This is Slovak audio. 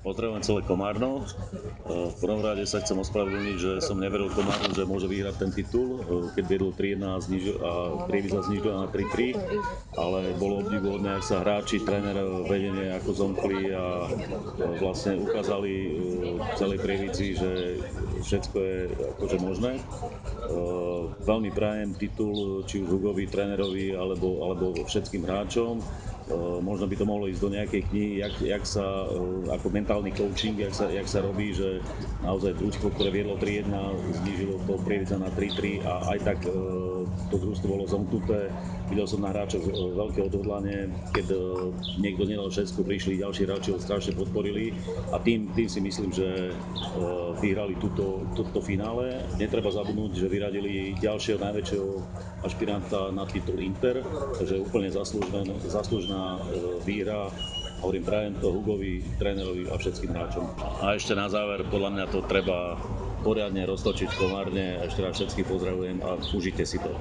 Pozdravujem celé Komárno. V prvom rade sa chcem ospravedlniť, že som neveril Komárnu, že môže vyhrať ten titul, keď viedol 3-1 a Prievidza znížila na 3-3, ale bolo obdivuhodné, ak sa hráči, tréner, vedenie ako zomkli a vlastne ukázali v celej Prievidzi, že všetko je akože možné. Veľmi prajem titul či už Hugovi, trénerovi alebo všetkým hráčom. Možno by to mohlo ísť do nejakej knihy, jak sa ako mentálny coaching, jak sa robí, že naozaj družstvo, ktoré viedlo 3-1, znížilo to Prievidza na 3-3 a aj tak to družstvo bolo zomknuté. Videl som na hráčoch veľké odhodlanie, keď niekto nedal všetko, prišli ďalší hráči, ho strašne podporili a tým si myslím, že vyhrali toto finále. Netreba zabudnúť, že vyradili ďalšieho najväčšieho ašpiranta na titul Inter, takže úplne zaslúžna výhra. Hovorím, prajem to Hugovi, trénerovi a všetkým hráčom. A ešte na záver, podľa mňa to treba poriadne roztočiť v Komárne. Ešte raz všetkých pozdravujem a užite si to.